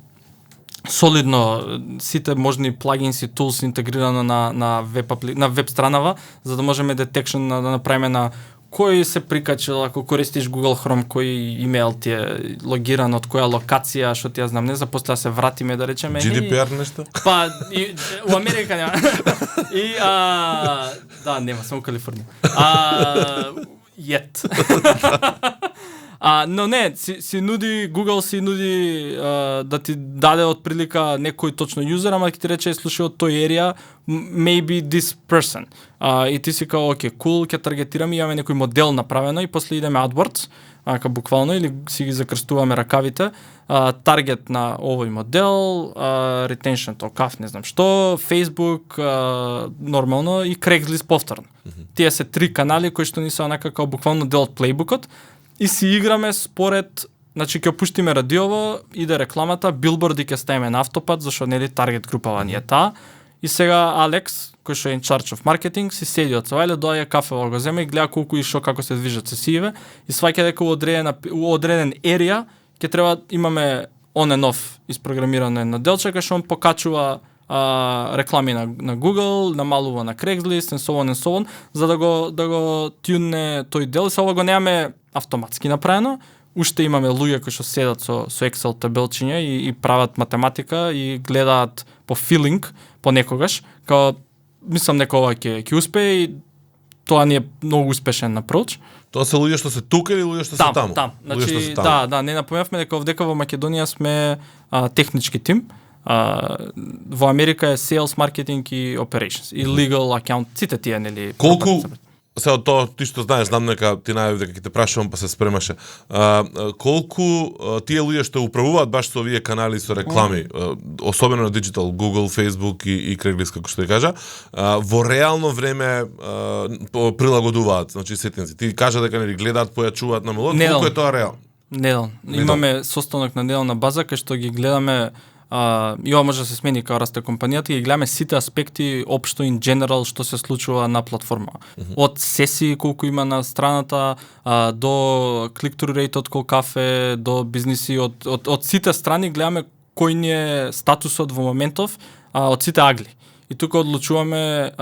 солидно сите можни плагинси, тулс интегрирано на веб странава, за да можеме детекшн да направиме на кој се прикачил, ако користиш Google Chrome, кој имейл ти е логиран, од која локација, што ти ја знам, не за после да се вратиме, да речеме. GDPR нешто? Па, у Америка нема. И, да, нема, само Калифорнија. Yet. Но не, си нуди, Google си нуди да ти даде од прилика некој точно юзер, ама ќе ти рече слушај од тој ерија, maybe this person. И ти си као, окей, cool, ќе таргетираме, имаме некој модел направено и после идеме AdWords, буквално, или си ги закрстуваме ракавите, таргет на овој модел, retention толкав, не знам што, Facebook, нормално и Craigslist повторно. Тие се 3 канали кои што ни се онака као буквално дел од плейбукот. И си играме според, значи ќе пуштиме радиово, иде рекламата, билборди ќе ставиме на автопат, зашто нели таргет групава ни е таа. И сега Алекс, кој што е in charge of marketing, си седи од цвајле, доаѓа кафево го земе и гледа колку и шо како се движат сесииве и сваќа дека у одреден ерија ќе треба имаме on and off испрограмирано едно делче кај што он покачува реклами на Google, намалува на Craigslist, and so on, за да го тюнне тој дел. Се ова го немаме автоматски направено. Уште имаме луѓе кои што седат со Excel табелчиња и прават математика и гледаат по филинг понекогаш. Као мислам дека ова ќе успее и тоа ни е многу успешен approach. Тоа се луѓе што се тука или луѓе што се таму? Там. Значи, да, не напомнавме дека овдека во Македонија сме технички тим. Во Америка е sales, marketing и operations и legal, account, сите тие нели. Колку се од тоа ти што знаеш, знам дека ти најави дека ќе те прашувам па се спремаше. Колку тие луѓе што управуваат баш со овие канали со реклами, особено на диджитал, Google, Facebook и Craigslist како што ја кажа, во реално време прилагодуваат, значи сетенци. Ти кажа дека нели гледаат, појачуваат на мелод, колку е тоа реално? Неделно. Имаме состанок на неделна база кај што ги гледаме. И ова може да се смени као расте компанијата и гледаме сите аспекти општо in general што се случува на платформа. Од сесии колку има на страната, до click-through rate од колкафе, до бизниси, од сите страни гледаме кој ни е статусот во моментов, од сите агли. И тука одлучуваме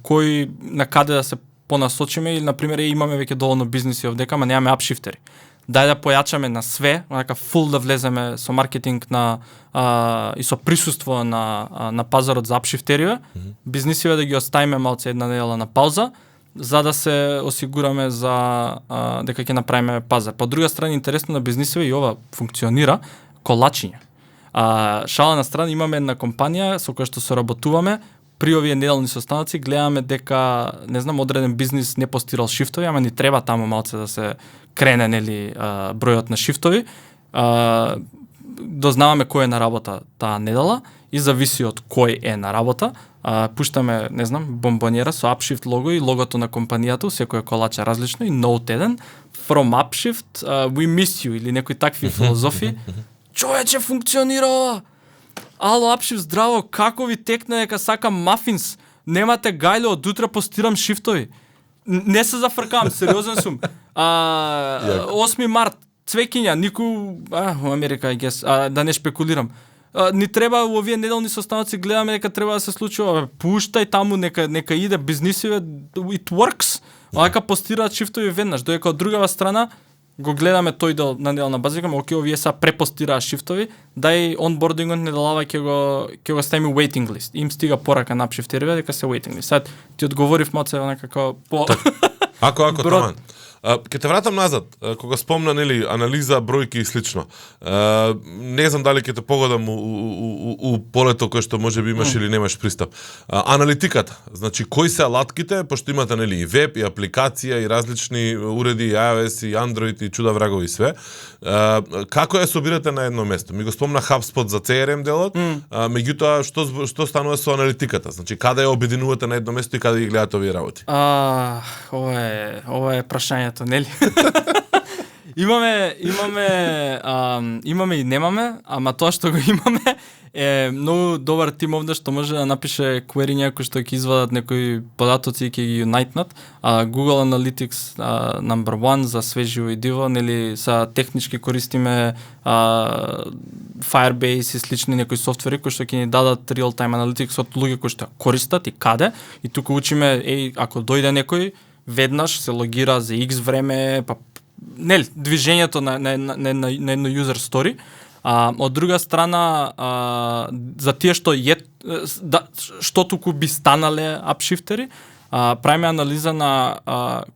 кој на каде да се понасочиме или на пример имаме веќе доволно бизниси овдека, ама немаме апшифтери. Дај да појачаме на све, онака фул да влеземе со маркетинг и со присуство на пазарот за апшифтериве, бизнисиве да ги оставиме малце една недела на пауза, за да се осигураме за дека ќе направиме пазар. По друга страна интересно на бизнисиве и ова функционира колачиње. Шала на страна имаме една компанија со која што соработуваме. При овие неделни состаноци гледаме дека, не знам, одреден бизнис не постирал шифтови, ама ни треба таму малце да се крене нели бројот на шифтови. Дознаваме кој е на работа таа недела и зависи од кој е на работа. Пуштаме, не знам, бомбонjera со Upshift лого и логото на компанијата, секој колач е различно и note 1 from Upshift, we miss you или некои такви филозофии. Човече, функционира ова! Ало, Upshift, здраво, како ви текна дека сакам мафинс? Немате гајле, од утре постирам шифтови. Не се зафркавам, сериозен сум. 8 март, цвекиња, никој, во Америка, да не шпекулирам. Ни треба во овие неделни состаноци, гледаме дека треба да се случува. Пуштај таму, нека иде бизнисиве, it works. Онака постираат шифтови веднаш, додека од другава страна, го гледаме тој дел на неделна база, викаме, окей, овие са препостираат шифтови, дај онбордингот не делава ќе го ставиме waiting list. Им стига порака на апшифтериве дека се waiting list. Сад ти одговорив малце некако по Ако таман. Ке те вратам назад, кога спомна нели анализа, бројки и слично. Не знам дали ќе те погодам у полето кој што можеби имаш или немаш пристап. Аналитиката, значи кои се алатките, пошто имате нели и веб и апликација и различни уреди и iOS и Android и чуда врагови и све. Како ја собирате на едно место? Ми го спомна HubSpot за CRM делот, меѓутоа што станува со аналитиката? Значи каде ја обединувате на едно место и каде ги гледате овие работи? Ова е прашањето, нели? имаме и немаме, ама тоа што го имаме е многу добар тим овде што може да напише query някој што ќе извадат некои податоци и ќе ги unite-нат. Google Analytics number 1 за свеживо и диво, нели са технички користиме Firebase и слични некои софтвери кои што ќе ни дадат real-time analytics од луѓе кои што користат и каде. И тука учиме ако дојде некој веднаш се логира за X време, па нели движењето на едно user story. Од друга страна, за тие што што туку би станале апшифтери, правиме анализа на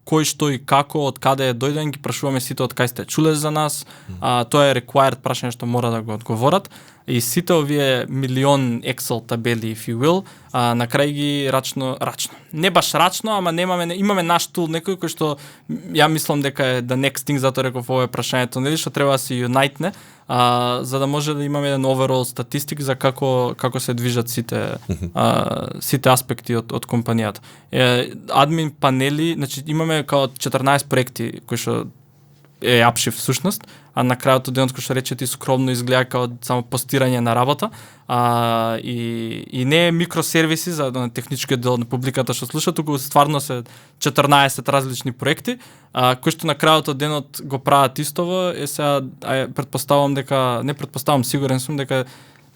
кој што и како, од каде е дојден, ги прашуваме сите од кај сте чуле за нас. Тоа е required прашање што мора да го одговорат. И сите овие милион Excel табели, if you will, на крај ги рачно. Не баш рачно, ама имаме наш тул некој кој што ја мислам дека е the next thing, затоа реков ова е прашањето, нели што треба да се unite-не, за да може да имаме еден overall статистик за како се движат сите аспекти од компанијата. Админ панели, значи имаме као 14 проекти кои што е апшиф всушност, а на крајот од денот кој што рече ти скромно изгледа како само постирање на работа, и не е микросервиси за техничкиот дел на публиката што слуша, туку стварно се 14 различни проекти, кои што на крајот од денот го прават истово. Сега сигурен сум дека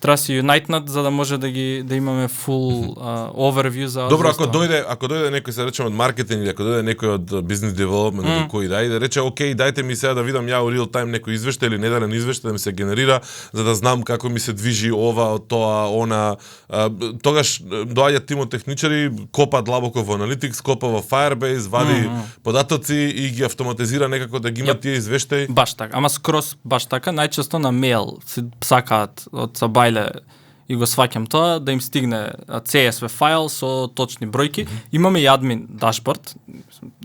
треба се unite-нат за да може да имаме full overview за. Добро, ако дојде некој, се речеме од маркетинг или ако дојде некој од бизнес девелопмент или кој да рече окей, дајте ми сега да видам ја у real time некој извештај или неделен извештај да ми се генерира за да знам како ми се движи ова, тоа, она. Тогаш доаѓа тимот техничари, копа длабоко во Analytics, копа во Firebase, вади податоци и ги автоматизира некако да ги има тие извештаи. Баш така, ама скроз баш така, најчесто на мејл се сакаат од Сабајле и го сваќам тоа, да им стигне CSV файл со точни бројки. Имаме и админ дашборд,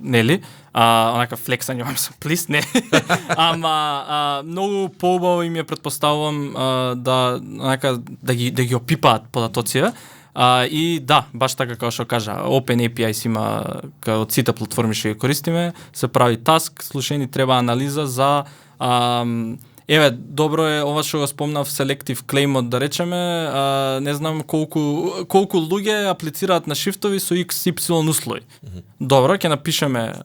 нели? Онака флексање, плис, не. Ама многу поубаво им ја претпоставувам да ги опипаат податоците. И да, баш така како што кажа, Open APIs има од сите платформи што ги користиме, се прави таск, слушајни треба анализа за добро е ова што го спомнав selective claim да речеме, не знам колку луѓе аплицираат на шифтови со XY услови. Добро, ќе напишеме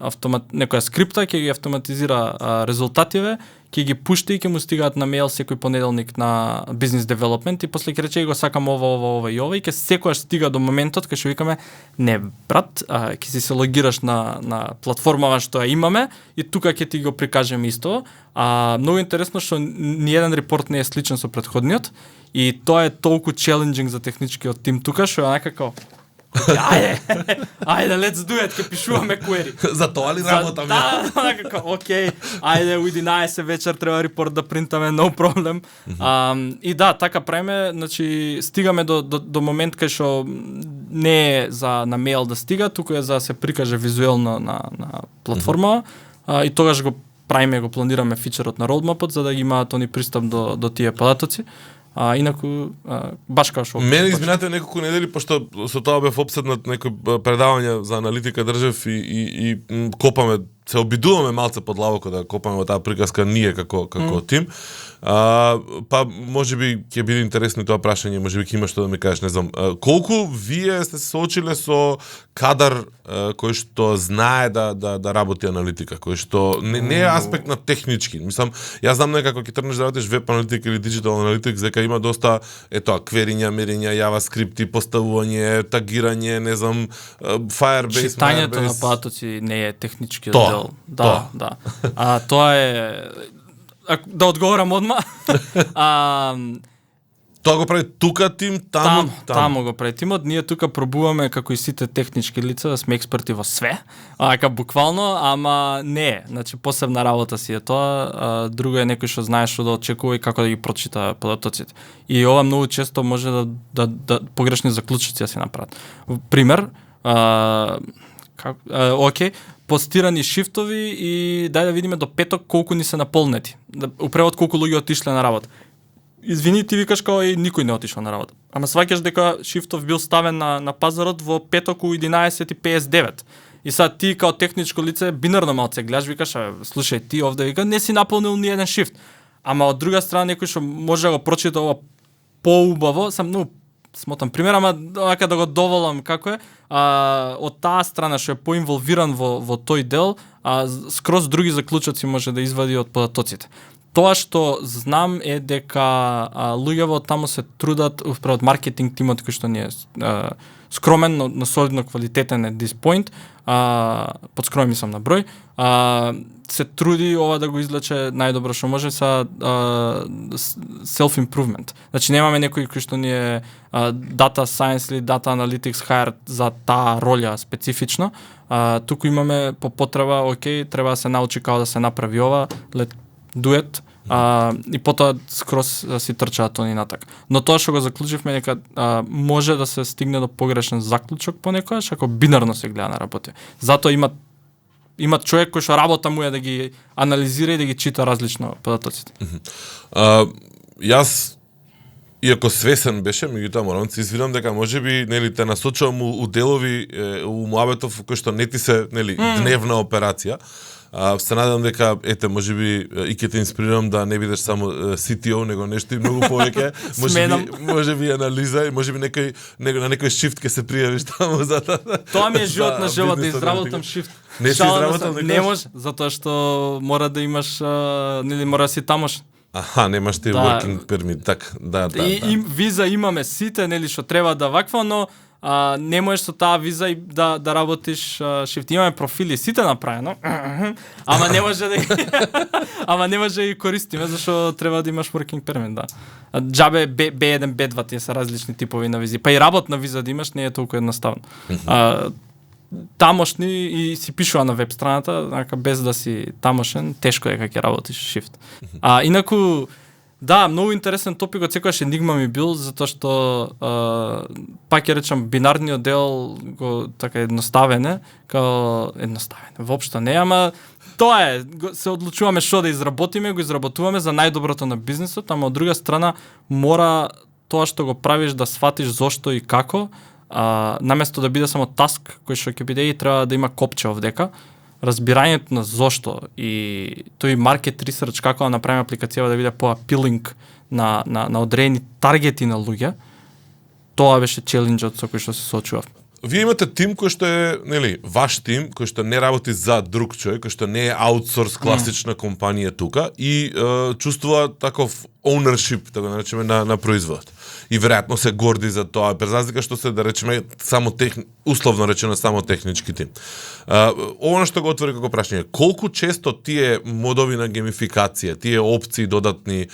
некоја скрипта, ќе ги автоматизира резултативе, ќе ги пушти и ќе му стигаат на мејл секој понеделник на бизнес девелопмент и после ќе рече го сакам ова и ова и ќе секогаш стига до моментот кај што викаме не брат, ќе си се логираш на платформава што ја имаме и тука ќе ти го прикажеме исто. Многу интересно што ниеден репорт не е сличен со претходниот и тоа е толку челенџинг за техничкиот тим тука што е онака како Ајде, let's do it, ќе пишуваме query. За тоа ли работаме? Да, како, окей, ајде, у 11 вечер треба репорт да принтаме, no problem. И да, така правиме, значи, стигаме до момент кај што не е за на мејл да стига, туку е за да се прикаже визуелно на платформа, и тогаш го правиме, го планираме фичерот на roadmap-от, за да ги имаат они пристап до тие податоци. Инаку, баш како што... Мене изминатите неколку недели, пошто со тоа бев опседнат некои предавања за аналитика држав и копаме, се обидуваме малце подлабоко да копаме во таа приказка ние како тим. Па можеби ќе биде интересно тоа прашање, можеби ќе има што да ми кажеш, не знам. Колку вие сте се соочиле со кадар кој што знае да работи аналитика, кој што не е аспект на технички. Мислам, јас знам некако ќе тргнеш да работиш веб аналитика или диджитал аналитик, дека има доста квериња, мериња, JavaScript, поставување, тагирање, не знам, Firebase, читањето на податоци не е технички дел. Да. Тоа е да одговорам одма. Тоа го прави тука тим, таму го прави тимот. Ние тука пробуваме како и сите технички лица да сме експерти во све. Буквално, ама не. Значи посебна работа си е тоа. Друго е некој што знае што да очекува и како да ги прочита податоците. И ова многу често може да погрешни заклучоци да се направат. Пример, постирани шифтови и дај да видиме до петок колку ни се наполнети. У превод колку луѓе отишле на работа. Извини, ти викаш како и никој не отишол на работа. Ама сваќаш дека шифтов бил ставен на пазарот во петок у 11:59. И sad ти као техничко лице бинарно малце гледаш, викаш, слушај, ти овде вика не си наполнил ни еден шифт. Ама од друга страна некој што може да го прочита ова поубаво, сам многу смотам пример, ама да го доволам како е, од таа страна што е поинволвиран во тој дел, скроз други заклучоци може да извади од податоците. Тоа што знам е дека луѓево таму се трудат, управо од маркетинг тимот кој што не е скромен, но солидно квалитетен е this point, под скромен мислам на број, се труди ова да го излече најдобро што може са self-improvement. Значи немаме некој кој што ни е data science или data analytics hired за таа роља специфично, туку имаме по потреба, окей, треба да се научи како да се направи ова, let do it, и потоа скроз си трчаат они натак. Но тоа што го заклучивме дека може да се стигне до погрешен заклучок понекогаш ако бинарно се гледа на работа. Затоа има човек кој што работа му е да ги анализира и да ги чита различно податоците. Јас иако свесен беше, меѓутоа морам да се извинам дека можеби нели те насочувам у делови у муабетов кој што не ти се нели дневна операција. Се надам дека можеби и ќе те инспирирам да не бидеш само CTO, него нешто и многу повеќе. Можеби анализа и можеби на некој шифт ќе се пријавиш таму за тоа ми е живот на живот да изработам шифт. Не си изработал некој? Не може, затоа што мора да имаш нели мора да си тамошен. Аха, немаш ти working permit, така. Да. И виза имаме сите, нели што треба да ваква, но не можеш со таа виза и да работиш шифт. Имаме профили сите направено, ама не може да ги користиме зашто треба да имаш working permit, да. Џабе B1, B2 тие се различни типови на визи. Па и работна виза да имаш не е толку едноставно. Тамошни и си пишува на веб страната, така без да си тамошен, тешко е кога ќе работиш шифт. Инаку да, многу интересен топик, од секојаш енигма ми бил, затоа што пак ќе речам бинарниот дел го така едноставен е, као едноставен. Воопшто не, ама тоа е, се одлучуваме што да изработиме, го изработуваме за најдоброто на бизнисот, ама од друга страна мора тоа што го правиш да сватиш зошто и како, наместо да биде само таск кој што ќе биде и треба да има копче овдека. Разбирањето на зошто и тој маркет ресерч како да направиме апликацијава да биде по-апилинг на одредени таргети на луѓе, тоа беше челенџот со кој што се соочував. Вие имате тим кој што е, нели, ваш тим, кој што не работи за друг човек, кој што не е аутсорс класична компанија тука и чувствува таков ownership, така да речеме, на производот. И веројатно се горди за тоа, без разлика што се, да речеме, условно речено само технички тим. Ова што го отвори како прашање, колку често тие модови на геймификација, тие опции додатни,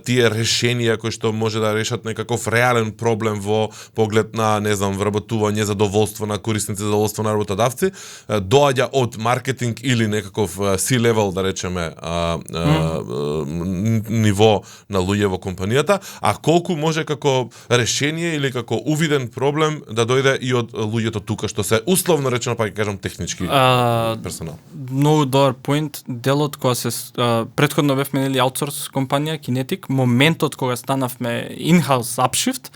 тие решенија кои што може да решат некаков реален проблем во поглед на, не знам, вработување, задоволство на корисници, задоволство на работодавци, доаѓа од маркетинг или некаков C-level, да речеме, ниво на луѓе во компанијата, а колку може како решение или како увиден проблем да дојде и од луѓето тука што се условно речено, па ќе кажам, технички персонал. Многу добар поинт. Делот кога се претходно бевме нели аутсорс компанија Kinetic, моментот кога станавме in-house Upshift,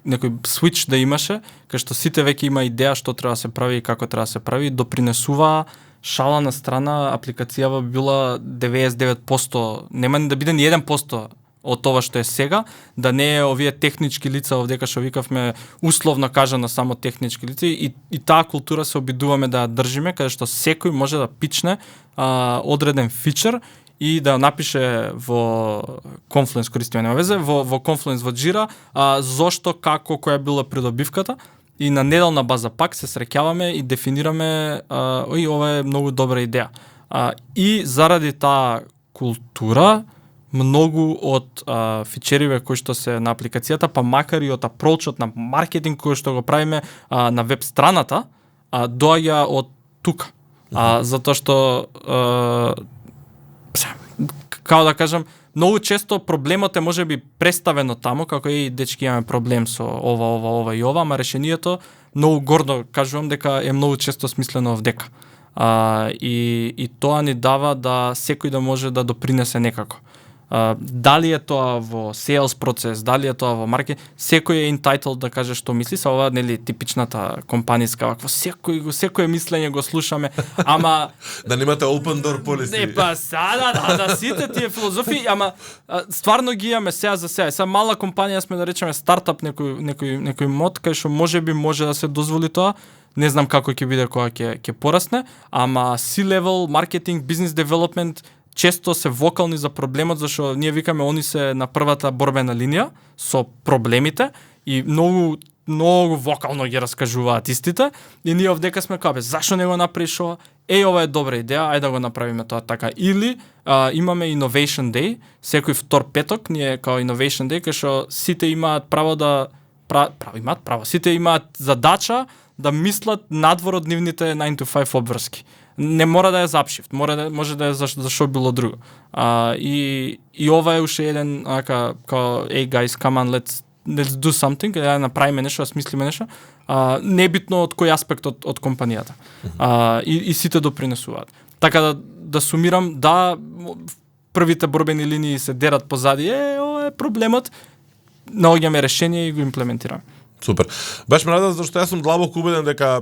некој switch да имаше, кај што сите веќе има идеја што треба да се прави и како треба да се прави, допринесува шала на страна, апликацијава била 99%, нема ни да биде ни 1% од тоа што е сега, да не е овие технички лица овдека што викавме условно кажано само технички лица и таа култура се обидуваме да ја држиме, каде што секој може да пичне одреден фичер и да напише во Confluence, користиме нема везе, во Confluence во Jira, зошто, како, која била придобивката. И на неделна база пак се среќаваме и дефинираме ова е многу добра идеја. И заради таа култура, многу од фичериве кои што се на апликацијата, па макар и од апроучот на маркетинг кој што го правиме на веб страната, доаѓа од тука. Затоа што како да кажам, многу често проблемот е можеби представено таму, како и дечки имаме проблем со ова и ова, ама решението многу гордо кажувам дека е многу често смислено овдека. И тоа ни дава да секој да може да допринесе некако. Дали е тоа во sales процес, дали е тоа во маркетинг, секој е entitled да каже што мисли, са ова нели типичната компаниска вакво секој мислење го слушаме, ама да немате open door policy. Не, па да сите тие филозофии, ама стварно ги имаме сега за сега. Сега мала компанија сме да речеме стартап некој мод кај што можеби може да се дозволи тоа. Не знам како ќе биде кога ќе порасне, ама C-level маркетинг, бизнес девелопмент често се вокални за проблемот, зашто ние викаме они се на првата борбена линија со проблемите и многу вокално ги раскажуваат истите и ние овдека сме као зашо не го направиш ова? Ова е добра идеја, ајде да го направиме тоа така. Или имаме Innovation Day, секој втор петок ние као Innovation Day кај што сите имаат право да сите имаат задача да мислат надвор од нивните 9 to 5 обврски. Не мора да е запшифт, може да е за шо било друго. И ова е уште еден као hey guys, come on, let's do something, да направиме нешто, да смислиме нешто. Небитно од кој аспект од компанијата. И сите допринесуваат. Така да сумирам, да, првите борбени линии се дерат позади, ова е проблемот, наоѓаме решение и го имплементираме. Супер. Баш ме радува зашто јас сум длабоко убеден дека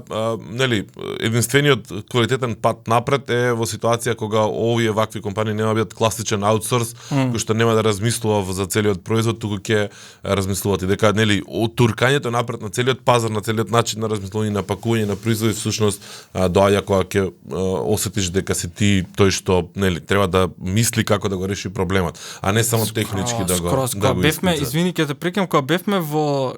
нели единствениот квалитетен пат напред е во ситуација кога овие вакви компании нема бидат класичен аутсорс кој што нема да размислува за целиот производ, туку ќе размислуваат и дека нели туркањето напред на целиот пазар, на целиот начин на размислување, на пакување на производи всушност доаѓа кога ќе осетиш дека си ти тој што нели треба да мисли како да го реши проблемот, а не само технички да го бевме, извини ќе те прекинам, кога бевме во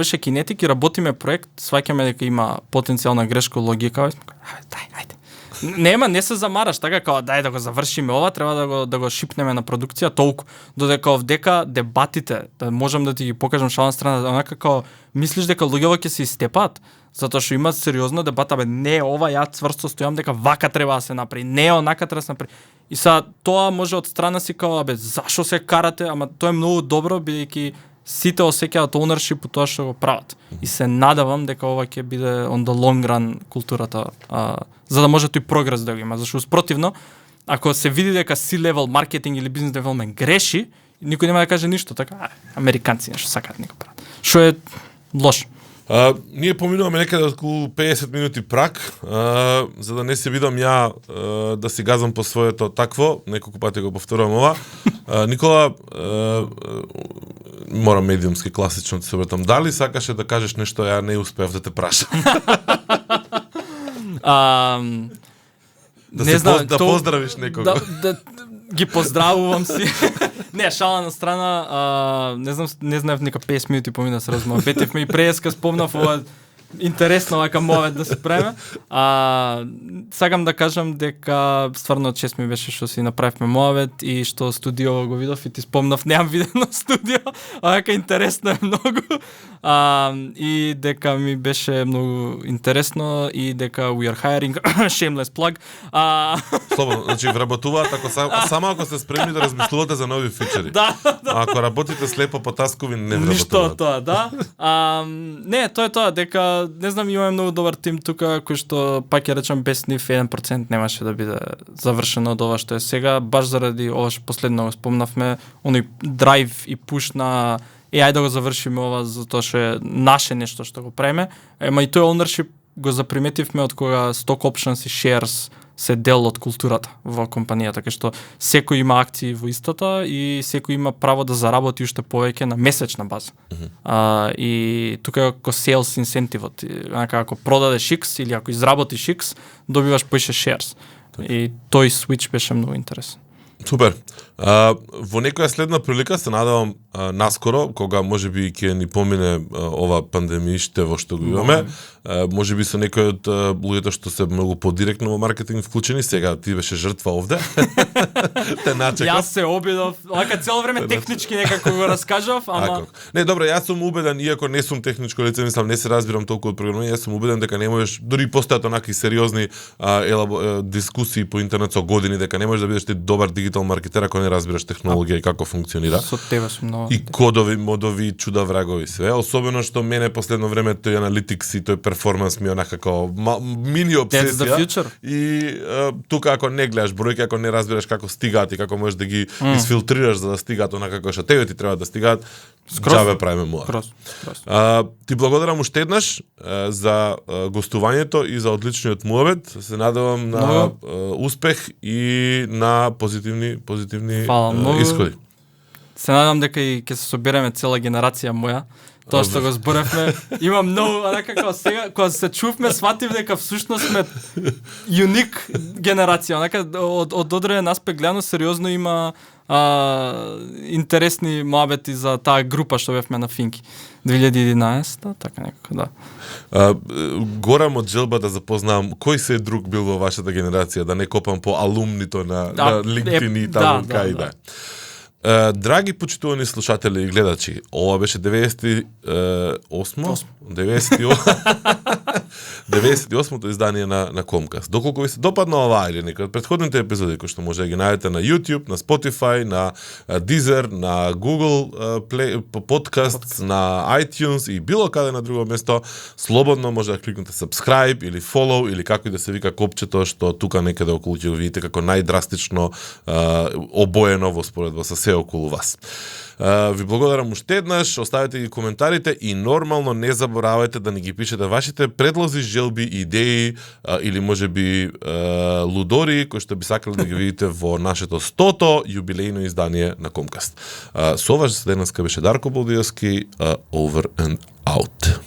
беше кинетик и работиме проект, сваќаме дека има потенцијална грешка логика, ајде. Не се замараш, така као дај да го завршиме ова, треба да го шипнеме на продукција толку, додека овдека дебатите, да можам да ти ги покажам шална страна, онака као мислиш дека луѓето ќе се истепаат, затоа што имаат сериозна дебата, не ова ја цврсто стојам дека вака треба да се направи, не онака треба да се направи. И са тоа може од страна си као зашо се карате, ама тоа е многу добро бидејќи сите осеќаат ownership тоа што го прават. И се надевам дека ова ќе биде on the long run културата, за да може тој прогрес да го има. Зашто спротивно, ако се види дека C-level маркетинг или бизнес девелопмент греши, никој нема да каже ништо, така американци нешто сакаат нека прават. Што е лошо. Ние поминуваме некаде околу 50 минути прак, за да не се видам ја да си газам по своето такво, неколку пати го повторувам ова. Никола, морам медиумски класично да се обратам. Дали сакаше да кажеш нешто, ја не успеав да те прашам? Да поздравиш некого. Да ги поздравувам си. Не, шала на страна, не знаев нека 50 минути помина се размова. Бетевме и преска спомнав ова интересно вака момент да се преме. Сакам да кажам дека стварно чест ми беше што си направивме мовет и што студио го видов и ти спомнав, немам видено студио, вака интересно е многу. И дека ми беше многу интересно и дека we are hiring, shameless plug. Слободно, значи вработуваат само ако сте спремни да размислувате за нови фичери. Да. Ако работите слепо по таскови, не вработуваат. Ништо тоа, да. Не, тоа е тоа, дека не знам, имаме многу добар тим тука, кој што пак ја речам без нив 1% немаше да биде завршено од ова што е сега, баш заради ова што последно го спомнавме, оној драйв и пуш на ајде да го завршиме ова затоа што е наше нешто што го правиме. Ема и тој ownership го заприметивме од кога stock options и shares се дел од културата во компанијата, кај што секој има акции во истата и секој има право да заработи уште повеќе на месечна база. И тука е како sales инсентивот, ако продадеш X или ако изработиш X, добиваш поише shares. И тој switch беше многу интересен. Супер. Во некоја следна прилика се надевам наскоро, кога можеби ќе ни помине ова пандемијште во што го имаме, можеби со некој од луѓето што се многу подиректно во маркетинг вклучени, сега ти беше жртва овде. Те начекав. Јас се обидов, лака цело време технички некако го раскажав, ама не, добро, јас сум убеден, иако не сум техничко лице, мислам, не се разбирам толку од програмирање, јас сум убеден дека не можеш, дури постојат онаки сериозни дискусии по интернет со години дека не можеш да бидеш ти добар дигитал маркетер ако не разбираш технологија и како функционира. Со тебе сум И кодови, модови, чуда врагови све. Особено што мене последно време тој аналитикс и тој перформанс ми онака како мини That's the обсесија. future. И тука ако не гледаш бројки, ако не разбираш како стигаат и како можеш да ги изфилтрираш за да стигаат онака како што тебе ти треба да стигаат, џабе правиме муа. Ти благодарам уште еднаш за гостувањето и за одличниот муабет. Се надевам на успех и на позитивни исходи. Се надам дека и ќе се собереме цела генерација моја. Тоа што го зборевме, има многу, како сега, кога се чувме, сватив дека всушност сме юник генерација. Од одреден аспект гледано сериозно има интересни муабети за таа група што бевме на Финки. 2011, така некако, да. Горам од желба да запознавам кој се друг бил во вашата генерација, да не копам по алумнито на LinkedIn и таму кај да. Драги почитувани слушатели и гледачи, ова беше 98-то издание на Комкаст. Доколку ви се допадна ова или некој од претходните епизоди кои што може да ги најдете на YouTube, на Spotify, на Deezer, на Google Play Podcast, на iTunes и било каде на друго место, слободно може да кликнете subscribe или follow или како и да се вика копчето што тука некаде околу ќе го видите како најдрастично обоено во споредба со се околу вас. Ви благодарам уште еднаш, оставете ги коментарите и нормално не заборавајте да ни ги пишете вашите предлози, желби, идеи или можеби лудори кои што би сакале да ги видите во нашето 100-то јубилејно издание на Комкаст. Со вас денеска беше Дарко Болдиевски, over and out.